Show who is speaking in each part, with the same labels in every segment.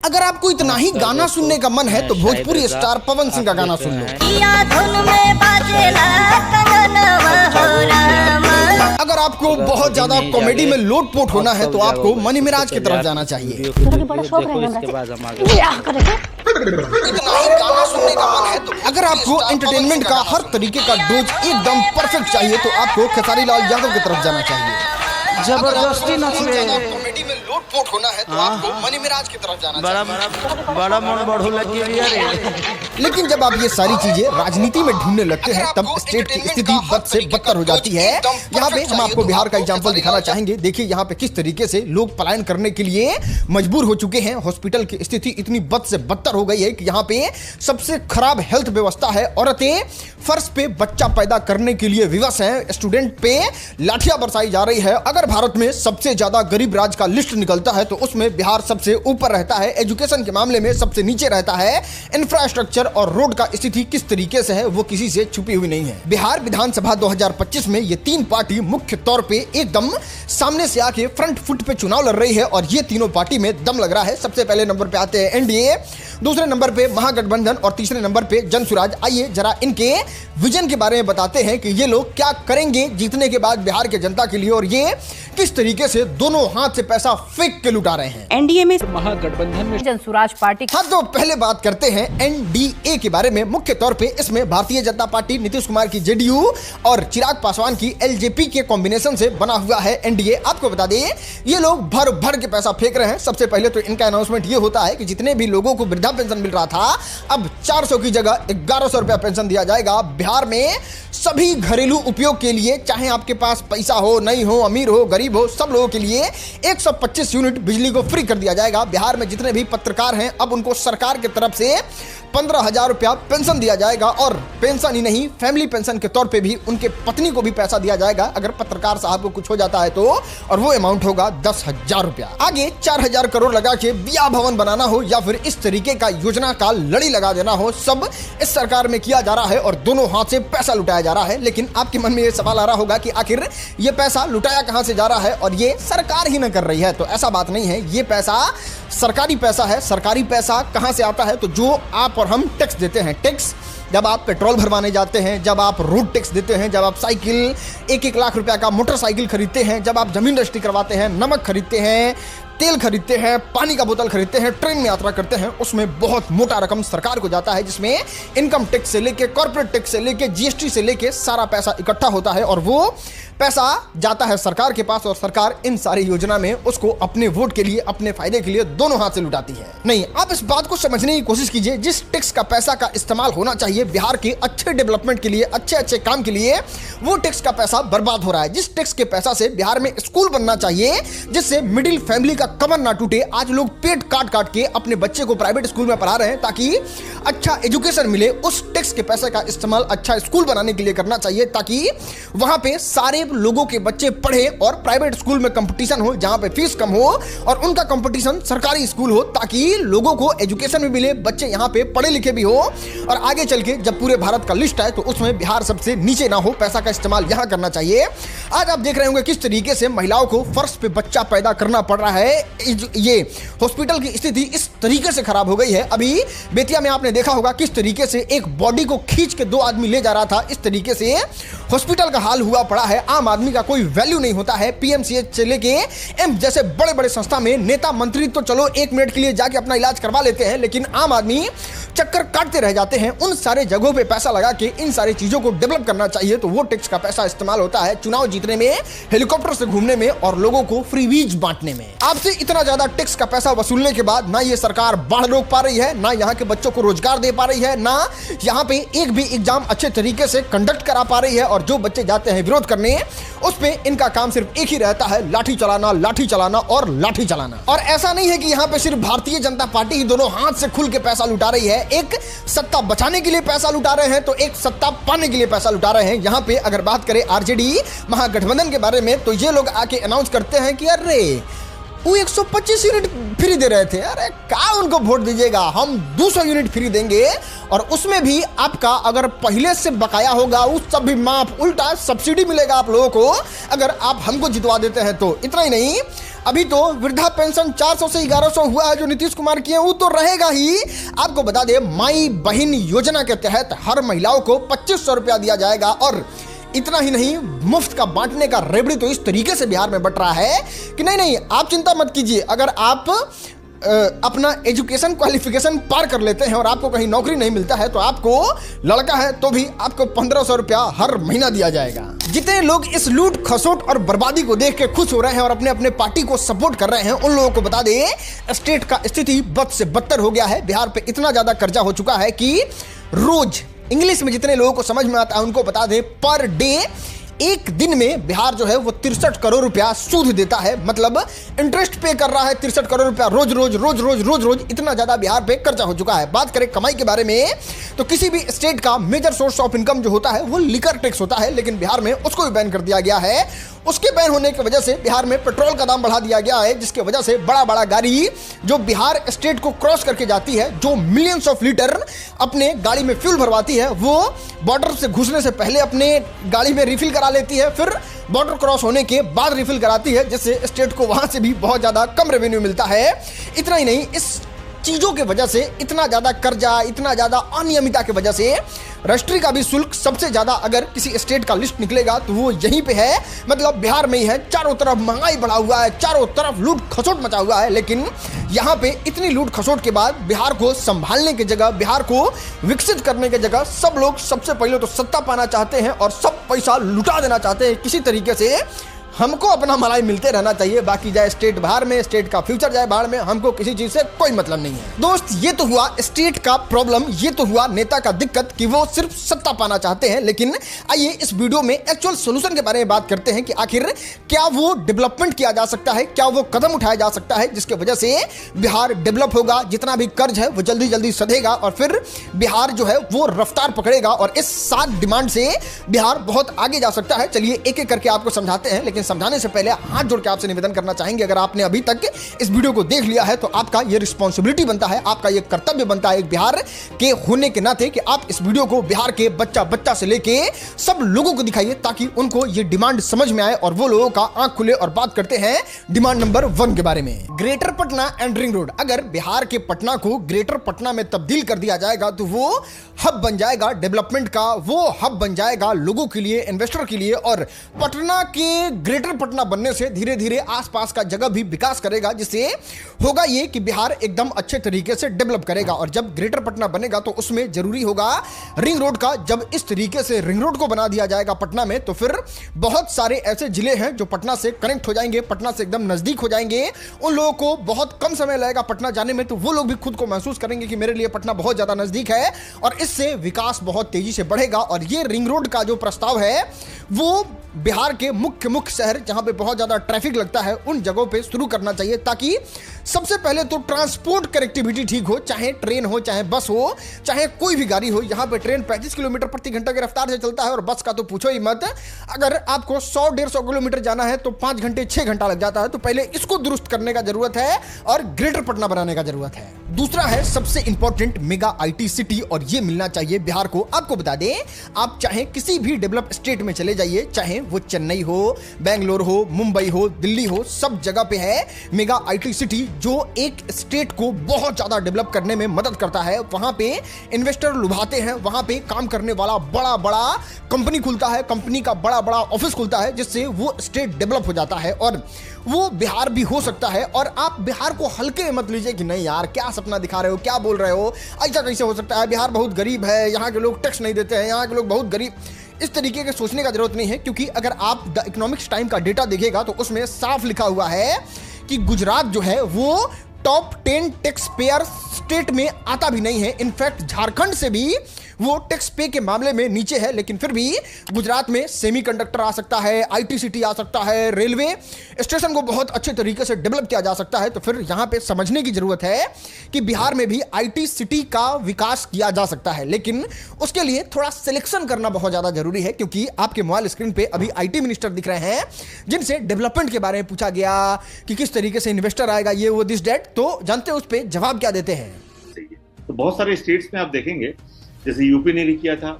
Speaker 1: अगर आपको इतना ही गाना सुनने का मन है तो भोजपुरी स्टार पवन सिंह का गाना सुन लो। अगर आपको बहुत ज्यादा कॉमेडी में लोटपोट होना है तो आपको मनी मिराज की तरफ जाना चाहिए। इतना ही गाना सुनने का मन है तो अगर आपको एंटरटेनमेंट का हर तरीके का डोज एकदम परफेक्ट चाहिए तो आपको खेसारी लाल यादव की तरफ जाना चाहिए।
Speaker 2: जबरदस्ती नचले
Speaker 1: कॉमेडी में लोटपोट होना है तो आपको मनी मिराज की तरफ जाना चाहिए।
Speaker 2: बड़ा मन बढ़ू लगी रे।
Speaker 1: लेकिन जब आप ये सारी चीजें राजनीति में ढूंढने लगते हैं तब स्टेट की स्थिति बद से बदतर हो जाती है। यहाँ पे हम आपको बिहार का एग्जांपल दिखाना चाहेंगे। देखिए यहाँ पे किस तरीके से लोग पलायन करने के लिए मजबूर हो चुके हैं। हॉस्पिटल की स्थिति इतनी बद से बदतर हो गई है कि यहाँ पे सबसे खराब हेल्थ व्यवस्था है। औरतें फर्श पे बच्चा पैदा करने के लिए विवश हैं। स्टूडेंट पे लाठियां बरसाई जा रही है। अगर भारत में सबसे ज्यादा गरीब राज्य का लिस्ट निकलता है तो उसमें बिहार सबसे ऊपर रहता है। एजुकेशन के मामले में सबसे नीचे रहता है। इंफ्रास्ट्रक्चर और रोड का स्थिति किस तरीके से है वो किसी से छुपी हुई नहीं है। बिहार विधानसभा 2025 में ये तीन पार्टी मुख्य तौर पे एकदम सामने से आके फ्रंट फुट पे चुनाव लड़ रही है और ये तीनों पार्टी में दम लग रहा है। सबसे पहले नंबर पे आते हैं एनडीए, दूसरे नंबर पे महागठबंधन और तीसरे नंबर पे जनसुराज। आइए जरा इनके विजन के बारे में बताते हैं कि ये लोग क्या करेंगे जीतने के बाद बिहार के जनता के लिए और ये किस तरीके से दोनों हाथ से पैसा फेंक के लुटा रहे हैं।
Speaker 3: एनडीए में,
Speaker 4: महागठबंधन में,
Speaker 3: जनसुराज पार्टी।
Speaker 1: हाँ तो पहले बात करते हैं एनडीए के बारे में। मुख्य तौर पे इसमें भारतीय जनता पार्टी, नीतीश कुमार की जेडीयू और चिराग पासवान की एलजेपी के कॉम्बिनेशन से बना हुआ है एनडीए। आपको बता दें ये लोग भर भर के पैसा फेंक रहे हैं। सबसे पहले तो इनका अनाउंसमेंट ये होता है कि जितने भी लोगों को वृद्धा पेंशन मिल रहा था अब 400 की जगह 1100 रुपया पेंशन दिया जाएगा। बिहार में सभी घरेलू उपयोग के लिए, चाहे आपके पास पैसा हो नहीं हो, अमीर हो गरीब हो, सब लोगों के लिए 125 यूनिट बिजली को फ्री कर दिया जाएगा। बिहार में जितने भी पत्रकार हैं अब उनको सरकार की तरफ से 15,000 रुपया पेंशन दिया जाएगा और पेंशन ही नहीं फैमिली पेंशन के तौर पे भी उनके पत्नी को भी पैसा दिया जाएगा अगर पत्रकार साहब को कुछ हो जाता है तो, और वो अमाउंट होगा 10,000 रुपया। आगे 4,000 करोड़ लगा के बिया भवन बनाना हो या फिर इस तरीके का योजना का लड़ी लगा देना हो, सब इस सरकार में किया जा रहा है और दोनों हाथ से पैसा लुटाया जा रहा है। लेकिन आपके मन में ये सवाल आ रहा होगा कि आखिर ये पैसा लुटाया कहां से जा रहा है और ये सरकार ही न कर रही है। तो ऐसा बात नहीं है, ये पैसा सरकारी पैसा है। सरकारी पैसा कहां से आता है तो जो आप और हम टैक्स देते हैं। टैक्स जब आप पेट्रोल भरवाने जाते हैं, जब आप रोड टैक्स देते हैं, जब आप साइकिल 1-1 लाख रुपया का मोटरसाइकिल खरीदते हैं, जब आप जमीन रजिस्ट्री करवाते हैं, नमक खरीदते हैं, तेल खरीदते हैं, पानी का बोतल खरीदते हैं, ट्रेन में यात्रा करते हैं, उसमें बहुत मोटा रकम सरकार को जाता है जिसमें इनकम टैक्स से लेके कॉर्पोरेट टैक्स से लेके जीएसटी से लेके सारा पैसा इकट्ठा होता है और वो पैसा जाता है सरकार के पास और सरकार इन सारी योजना में उसको अपने वोट के लिए, अपने फायदे के लिए दोनों हाथ से लुटाती है। नहीं, आप इस बात को समझने की कोशिश कीजिए। जिस टैक्स का पैसा का इस्तेमाल होना चाहिए बिहार के अच्छे डेवलपमेंट के लिए, अच्छे काम के लिए, वो टैक्स का पैसा बर्बाद हो रहा है। जिस टैक्स के पैसा से बिहार में स्कूल बनना चाहिए जिससे मिडिल फैमिली का कमर ना टूटे, आज लोग पेट काट काट के अपने बच्चे को प्राइवेट स्कूल में पढ़ा रहे हैं ताकि अच्छा एजुकेशन मिले। उस टैक्स के पैसे का इस्तेमाल अच्छा स्कूल बनाने के लिए करना चाहिए ताकि वहां पे सारे लोगों के बच्चे पढ़े और प्राइवेट स्कूल में कंपटीशन हो जहां पे फीस कम हो और उनका कंपटीशन सरकारी स्कूल हो ताकि लोगों को एजुकेशन भी मिले, बच्चे यहां पे पढ़े लिखे भी हो और आगे चल के जब पूरे भारत का लिस्ट आए तो उसमें बिहार सबसे नीचे ना हो। पैसा का इस्तेमाल यहां करना चाहिए। आज आप देख रहे होंगे किस तरीके से महिलाओं को फर्श पे बच्चा पैदा करना पड़ रहा है। ये हॉस्पिटल की स्थिति इस तरीके से खराब हो गई है। अभी बेतिया में आपने देखा होगा किस तरीके से एक बॉडी को खींच के 2 आदमी ले जा रहा था। इस तरीके से हॉस्पिटल का हाल हुआ पड़ा है। आम आदमी का कोई वैल्यू नहीं होता है। पीएमसीएच से लेके एम्स जैसे बड़े बड़े संस्था में नेता मंत्री तो चलो 1 मिनट के लिए जाके अपना इलाज करवा लेते हैं लेकिन आम आदमी चक्कर काटते रह जाते हैं। उन सारे जगहों पे पैसा लगा के इन सारी चीजों को डेवलप करना चाहिए तो वो टैक्स का पैसा इस्तेमाल होता है चुनाव जीतने में, हेलीकॉप्टर से घूमने में और लोगों को फ्री वीज बांटने में। आपसे इतना ज्यादा टैक्स का पैसा वसूलने के बाद ना ये सरकार बाढ़ रोक पा रही है, ना यहाँ के बच्चों को रोजगार दे पा रही है, ना यहाँ पे एक भी एग्जाम अच्छे तरीके से कंडक्ट करा पा रही है और जो बच्चे जाते हैं विरोध करने उस पे इनका काम सिर्फ एक ही रहता है, लाठी चलाना, लाठी चलाना और लाठी चलाना। और ऐसा नहीं है कि यहाँ पे सिर्फ भारतीय जनता पार्टी ही दोनों हाथ से खुल के पैसा लुटा रही है। एक सत्ता बचाने के लिए पैसा लुटा रहे हैं तो एक सत्ता पाने के लिए पैसा लुटा रहे हैं। यहाँ पे अगर बात करें आरजेडी महागठबंधन के बारे में तो ये लोग आके अनाउंस करते हैं कि अरे वो 125 यूनिट फ्री दे रहे थे, अरे क्या उनको वोट दीजिएगा, हम 200 यूनिट फ्री देंगे और उसमें भी आपका अगर पहले से बकाया होगा उस सब भी माफ, उल्टा सब्सिडी मिलेगा आप लोगों को अगर आप हमको जितवा देते हैं तो। इतना ही नहीं, अभी तो वृद्धा पेंशन 400 से 1100 हुआ है जो नीतीश कुमार की है, वो तो रहेगा ही। आपको बता दें, माई बहन योजना के तहत हर महिलाओं को 2500 रुपया दिया जाएगा। और इतना ही नहीं, मुफ्त का बांटने का रेवड़ी तो इस तरीके से बिहार में बट रहा है कि नहीं, आप चिंता मत कीजिए। अगर आप अपना एजुकेशन क्वालिफिकेशन पार कर लेते हैं और आपको कहीं नौकरी नहीं मिलता है तो आपको, लड़का है तो भी आपको 1500 रुपया हर महीना दिया जाएगा। जितने लोग इस लूट खसोट और बर्बादी को देख के खुश हो रहे हैं और अपने अपने पार्टी को सपोर्ट कर रहे हैं, उन लोगों को बता दें, स्टेट का स्थिति बद से बदतर हो गया है। बिहार पे इतना ज्यादा कर्जा हो चुका है कि रोज, इंग्लिश में जितने लोगों को समझ में आता है उनको बता दें, पर डे, एक दिन में बिहार जो है वो 63 करोड़ रुपया सूद देता है। मतलब इंटरेस्ट पे कर रहा है 63 करोड़ रुपया रोज रोज रोज रोज रोज रोज। इतना ज्यादा बिहार पे कर्जा हो चुका है। बात करें कमाई के बारे में तो किसी भी स्टेट का मेजर सोर्स ऑफ इनकम जो होता है वो लिकर टैक्स होता है, लेकिन बिहार में उसको भी बैन कर दिया गया है। उसके बैन होने की वजह से बिहार में पेट्रोल का दाम बढ़ा दिया गया है, जिसकी वजह से बड़ा बड़ा गाड़ी जो बिहार स्टेट को क्रॉस करके जाती है, जो मिलियंस ऑफ लीटर अपने गाड़ी में फ्यूल भरवाती है, वो बॉर्डर से घुसने से पहले अपने गाड़ी में रिफिल करा लेती है, फिर बॉर्डर क्रॉस होने के बाद रिफिल कराती है, जिससे स्टेट को वहां से भी बहुत ज्यादा कम रेवेन्यू मिलता है। इतना ही नहीं, इस चीजों के वजह से, इतना ज्यादा कर्जा, इतना ज्यादा अनियमितता की वजह से रजिस्ट्री का भी शुल्क सबसे ज्यादा, अगर किसी स्टेट का लिस्ट निकलेगा तो वो यहीं पे है, मतलब बिहार में ही है। चारों तरफ महंगाई बढ़ा हुआ है, चारों तरफ लूट खसोट मचा हुआ है, लेकिन यहाँ पे इतनी लूट खसोट के बाद बिहार को संभालने की जगह, बिहार को विकसित करने की जगह सब लोग सबसे पहले तो सत्ता पाना चाहते हैं और सब पैसा लुटा देना चाहते हैं किसी तरीके से। हमको अपना मलाई मिलते रहना चाहिए, बाकी जाए स्टेट बाहर में, स्टेट का फ्यूचर जाए बाहर में, हमको किसी चीज से कोई मतलब नहीं है। दोस्त, ये तो हुआ स्टेट का प्रॉब्लम, ये तो हुआ नेता का दिक्कत कि वो सिर्फ सत्ता पाना चाहते हैं। लेकिन आइए इस वीडियो में एक्चुअल सोल्यूशन के बारे में बात करते हैं कि आखिर क्या वो डेवलपमेंट किया जा सकता है, क्या वो कदम उठाया जा सकता है जिसके वजह से बिहार डेवलप होगा, जितना भी कर्ज है वो जल्दी जल्दी सधेगा और फिर बिहार जो है वो रफ्तार पकड़ेगा और इस 7 डिमांड से बिहार बहुत आगे जा सकता है। चलिए एक एक करके आपको समझाते हैं, लेकिन समझाने से पहले हाथ जोड़ के आपसे निवेदन करना चाहेंगे, अगर आपने अभी तक इस वीडियो को देख लिया है तो आपका यह रिस्पॉन्सिबिलिटी बनता है, आपका यह कर्तव्य बनता है एक बिहार के होने के नाते कि आप इस वीडियो को बिहार के बच्चा बच्चा से लेके सब लोगों को दिखाइए ताकि उनको यह डिमांड समझ में आए और वो लोगों का आंख खुले। और बात करते हैं डिमांड नंबर 1 के बारे में, greater Patna and ring road. अगर बिहार के पटना को ग्रेटर पटना में तब्दील कर दिया जाएगा तो वो हब बन जाएगा डेवलपमेंट का, वो हब बन जाएगा लोगों के लिए, इन्वेस्टर के लिए। और पटना के ग्रेटर पटना बनने से धीरे धीरे आसपास का जगह भी विकास करेगा, जिससे होगा ये कि बिहार एकदम अच्छे तरीके से डेवलप करेगा। और जब ग्रेटर पटना बनेगा तो उसमें जरूरी होगा रिंग रोड का। जब इस तरीके से रिंग रोड को बना दिया जाएगा पटना में तो फिर बहुत सारे ऐसे जिले हैं जो पटना से कनेक्ट हो जाएंगे, पटना से एकदम नजदीक हो जाएंगे। उन लोगों को बहुत कम समय लगेगा पटना जाने में, तो वो लोग भी खुद को महसूस करेंगे कि मेरे लिए पटना बहुत ज्यादा नजदीक है और इससे विकास बहुत तेजी से बढ़ेगा। और ये रिंग रोड का जो प्रस्ताव है वो बिहार के मुख्य शहर जहां पे बहुत ज्यादा ट्रैफिक लगता है उन जगहों पे शुरू करना चाहिए, ताकि सबसे पहले तो ट्रांसपोर्ट कनेक्टिविटी ठीक हो, चाहे ट्रेन हो, चाहे बस हो, चाहे कोई भी गाड़ी हो। यहां पे ट्रेन 35 किलोमीटर प्रति घंटा की रफ्तार से चलता है और बस का तो पूछो ही मत। अगर आपको 100-150 किलोमीटर जाना है तो 5 घंटे 6 घंटा लग जाता है। तो पहले इसको दुरुस्त करने का जरूरत है और ग्रेटर पटना बनाने का जरूरत है। दूसरा है सबसे इंपॉर्टेंट मेगा IT सिटी, और ये मिलना चाहिए बिहार को। आपको बता दें, आप चाहे किसी भी डेवलप स्टेट में चले जाइए, चाहे वो चेन्नई हो, बेंगलोर हो, मुंबई हो, दिल्ली हो, सब जगह पे है मेगा IT सिटी जो एक स्टेट को बहुत ज्यादा डेवलप करने में मदद करता है। वहां पे इन्वेस्टर लुभाते हैं, वहां पे काम करने वाला बड़ा बड़ा कंपनी खुलता है, कंपनी का बड़ा बड़ा ऑफिस खुलता है, जिससे वो स्टेट डेवलप हो जाता है और वो बिहार भी हो सकता है। और आप बिहार को हल्के में मत लीजिए कि नहीं यार क्या सपना दिखा रहे हो, क्या बोल रहे हो, ऐसा कैसे हो सकता है, बिहार बहुत गरीब है, यहाँ के लोग टैक्स नहीं देते हैं, यहाँ के लोग बहुत गरीब। इस तरीके के सोचने का जरूरत नहीं है, क्योंकि अगर आप द इकोनॉमिक्स टाइम का डेटा देखिएगा तो उसमें साफ लिखा हुआ है कि गुजरात जो है वो टॉप 10 टैक्स पेयर स्टेट में आता भी नहीं है। इनफैक्ट झारखंड से भी वो टैक्स पे के मामले में नीचे है, लेकिन फिर भी गुजरात में सेमीकंडक्टर आ सकता है, IT सिटी आ सकता है, रेलवे स्टेशन को बहुत अच्छे तरीके से डेवलप किया जा सकता है। तो फिर यहाँ पे समझने की जरूरत है कि बिहार में भी IT सिटी का विकास किया जा सकता है, लेकिन उसके लिए थोड़ा सिलेक्शन करना बहुत ज्यादा जरूरी है। क्योंकि आपके मोबाइल स्क्रीन पे अभी IT मिनिस्टर दिख रहे हैं जिनसे डेवलपमेंट के बारे में पूछा गया कि किस तरीके से इन्वेस्टर आएगा, ये वो दिस डेट, तो जानते हैं उस पर जवाब क्या देते हैं।
Speaker 3: तो बहुत सारे स्टेट्स में आप देखेंगे, जैसे यूपी ने भी किया था,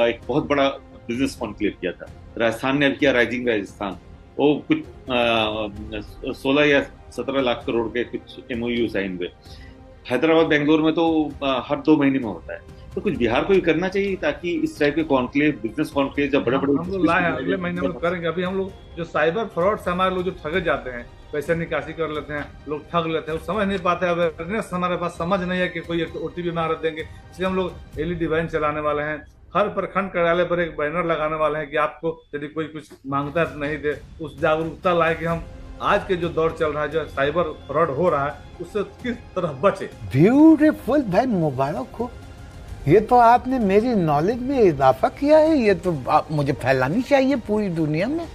Speaker 3: एक बहुत बड़ा बिजनेस कॉन्क्लेव किया था, राजस्थान ने भी किया, राइजिंग राजस्थान, वो कुछ 16 या 17 लाख करोड़ के कुछ MOU साइन हुए। हैदराबाद बेंगलोर में तो हर 2 महीने में होता है। तो कुछ बिहार को भी करना चाहिए ताकि इस टाइप के कॉन्क्लेव, बिजनेस कॉन्क्लेव जब बड़े-बड़े
Speaker 4: हम लोग लाए अगले महीने में करेंगे। अभी हम लोग जो साइबर फ्रॉड से हमारे लोग जो ठगे जाते हैं, पैसे निकासी कर लेते हैं, लोग ठग लेते हैं, वो समझ नहीं पाते। अवेयरनेस हमारे पास समझ नहीं है कि कोई OTP मांग देंगे, इसलिए हम लोग LED वैन चलाने वाले हैं। हर प्रखंड कार्यालय पर एक बैनर लगाने वाले हैं कि आपको यदि कोई कुछ मांगता है तो नहीं दे। उस जागरूकता लाए कि हम आज के जो दौर चल रहा है, जो साइबर फ्रॉड हो रहा है, उससे किस तरह बचे।
Speaker 5: ब्यूटीफुल भाई, मुबारक हो। ये तो आपने मेरी नॉलेज में इजाफा किया है। ये तो मुझे फैलानी चाहिए पूरी दुनिया में।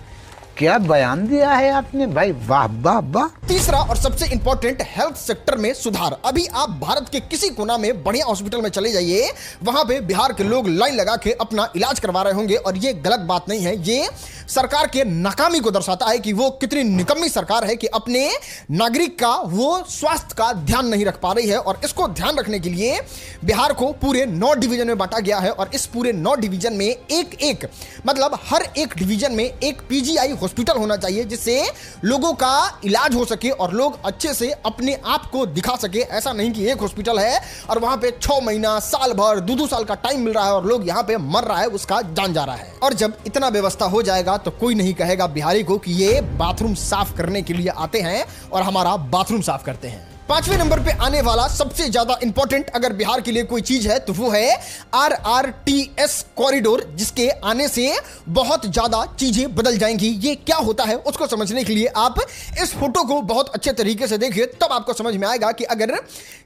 Speaker 5: क्या बयान दिया है आपने भाई, वाह वाह वाह।
Speaker 1: तीसरा और सबसे इंपॉर्टेंट, हेल्थ सेक्टर में सुधार। अभी आप भारत के किसी कोना में बढ़िया हॉस्पिटल में चले जाइए, वहां पे बिहार के लोग लाइन लगा के अपना इलाज करवा रहे होंगे। और ये गलत बात नहीं है, ये सरकार के नाकामी को दर्शाता है कि वो कितनी निकम्मी सरकार है कि अपने नागरिक का वो स्वास्थ्य का ध्यान नहीं रख पा रही है। और इसको ध्यान रखने के लिए बिहार को पूरे 9 डिवीजन में बांटा गया है। और इस पूरे 9 डिवीजन में एक मतलब हर एक डिवीजन में एक PGI हॉस्पिटल होना चाहिए, जिससे लोगों का इलाज हो सके और लोग अच्छे से अपने आप को दिखा सके। ऐसा नहीं कि एक हॉस्पिटल है और वहां पे 6 महीना, साल भर, 2 साल का टाइम मिल रहा है और लोग यहां पे मर रहा है, उसका जान जा रहा है। और जब इतना व्यवस्था हो जाएगा तो कोई नहीं कहेगा बिहारी को कि ये बाथरूम साफ करने के लिए आते हैं और हमारा बाथरूम साफ करते हैं। 5वें नंबर पे आने वाला सबसे ज्यादा इंपॉर्टेंट अगर बिहार के लिए कोई चीज है तो वो है RRTS कॉरिडोर, जिसके आने से बहुत ज्यादा चीजें बदल जाएंगी। ये क्या होता है उसको समझने के लिए आप इस फोटो को बहुत अच्छे तरीके से देखिए, तब आपको समझ में आएगा कि अगर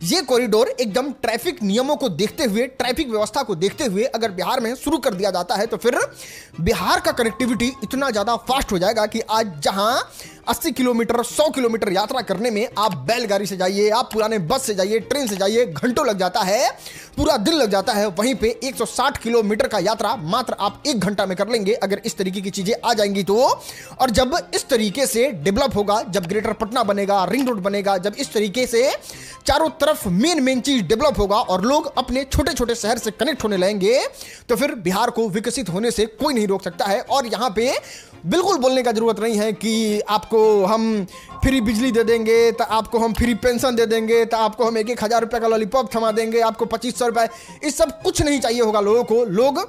Speaker 1: ये कॉरिडोर एकदम ट्रैफिक नियमों को देखते हुए, ट्रैफिक व्यवस्था को देखते हुए अगर बिहार में शुरू कर दिया जाता है तो फिर बिहार का कनेक्टिविटी इतना ज्यादा फास्ट हो जाएगा कि आज जहां 80 किलोमीटर, 100 किलोमीटर यात्रा करने में आप बैलगाड़ी से जाइए, आप पुराने बस से जाइए, ट्रेन से जाइए, घंटों लग जाता है, पूरा दिन लग जाता है। वहीं पे 160 किलोमीटर का यात्रा मात्र आप 1 घंटा में कर लेंगे अगर इस तरीके की चीजें आ जाएंगी तो। और जब इस तरीके से डेवलप होगा, जब ग्रेटर पटना बनेगा, रिंग रोड बनेगा, जब इस तरीके से चारों तरफ मेन चीज डेवलप होगा और लोग अपने छोटे छोटे शहर से कनेक्ट होने लगेंगे, तो फिर बिहार को विकसित होने से कोई नहीं रोक सकता है। और यहां पे बिल्कुल बोलने का जरूरत नहीं है कि आपको हम फ्री बिजली दे देंगे, तो आपको हम फ्री पेंशन दे देंगे, तो आपको हम 1,000 रुपए का लॉलीपॉप थमा देंगे, आपको 2500 रुपए। इस सब कुछ नहीं चाहिए होगा लोगों को। लोग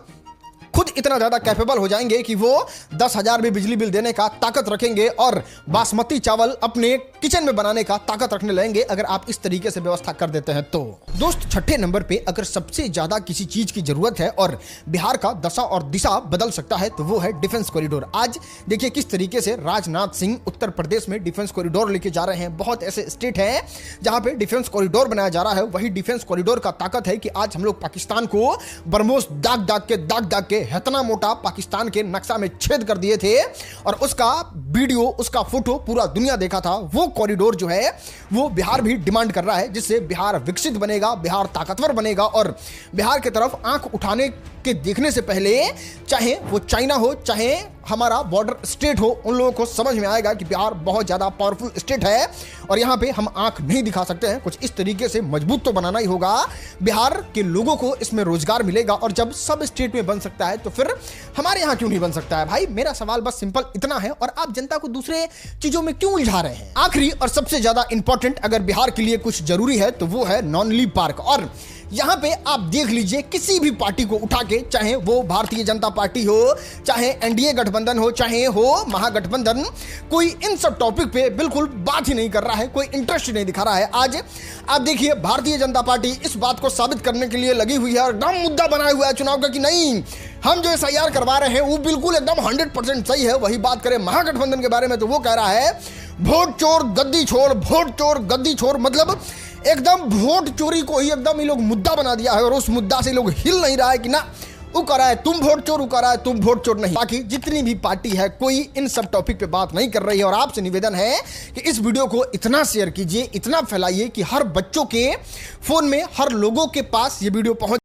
Speaker 1: खुद इतना ज्यादा कैपेबल हो जाएंगे कि वो 10,000 भी बिजली बिल देने का ताकत रखेंगे और बासमती चावल अपने किचन में बनाने का ताकत रखने लगेंगे अगर आप इस तरीके से व्यवस्था कर देते हैं तो। दोस्त, 6ठे नंबर पे अगर सबसे ज्यादा किसी चीज की जरूरत है और बिहार का दशा और दिशा बदल सकता है तो वो है डिफेंस कॉरिडोर। आज देखिए किस तरीके से राजनाथ सिंह उत्तर प्रदेश में डिफेंस कॉरिडोर लेके जा रहे हैं। बहुत ऐसे स्टेट हैं जहां पे डिफेंस कॉरिडोर बनाया जा रहा है। वही डिफेंस कॉरिडोर का ताकत है कि आज हम लोग पाकिस्तान को बरमोस दाग दाग के इतना मोटा पाकिस्तान के नक्शा में छेद कर दिए थे और उसका वीडियो, उसका फोटो पूरा दुनिया देखा था। वो कॉरिडोर जो है वो बिहार भी डिमांड कर रहा है, जिससे बिहार विकसित बनेगा, बिहार ताकतवर बनेगा और बिहार की तरफ आंख उठाने के देखने से पहले, चाहे वो चाइना हो, चाहे हमारा बॉर्डर स्टेट हो, उन लोगों को समझ में आएगा कि बिहार बहुत ज्यादा पावरफुल स्टेट है और यहां पे हम आंख नहीं दिखा सकते हैं। कुछ इस तरीके से मजबूत तो बनाना ही होगा। बिहार के लोगों को इसमें रोजगार मिलेगा और जब सब स्टेट में बन सकता है तो फिर हमारे यहां क्यों नहीं बन सकता है भाई। मेरा सवाल बस सिंपल इतना है और आप जनता को दूसरे चीजों में क्यों उलझा रहे हैं। आखिरी और सबसे ज्यादा इंपॉर्टेंट अगर बिहार के लिए कुछ जरूरी है तो वो है नॉनली पार्क। और यहां पे आप देख लीजिए किसी भी पार्टी को उठा के, चाहे वो भारतीय जनता पार्टी हो, चाहे एनडीए गठबंधन हो, चाहे हो महागठबंधन, कोई इन सब टॉपिक पे बिल्कुल बात ही नहीं कर रहा है, कोई इंटरेस्ट नहीं दिखा रहा है। आज आप देखिए भारतीय जनता पार्टी इस बात को साबित करने के लिए लगी हुई है और एकदम मुद्दा बनाया हुआ है चुनाव का कि नहीं, हम जो SIR करवा रहे हैं वो बिल्कुल एकदम 100% सही है। वही बात करें महागठबंधन के बारे में तो वो कह रहा है वोट चोर गद्दी छोड़, वोट चोर गद्दी छोड़, मतलब एकदम वोट चोरी को ही एकदम ये लोग मुद्दा बना दिया है और उस मुद्दा से लोग हिल नहीं रहा है कि ना वो कह रहा है तुम वोट चोर, वो कह रहा है तुम वोट चोर नहीं। बाकी जितनी भी पार्टी है कोई इन सब टॉपिक पे बात नहीं कर रही है और आपसे निवेदन है कि इस वीडियो को इतना शेयर कीजिए, इतना फैलाइए कि हर बच्चों के फोन में, हर लोगों के पास ये वीडियो पहुंच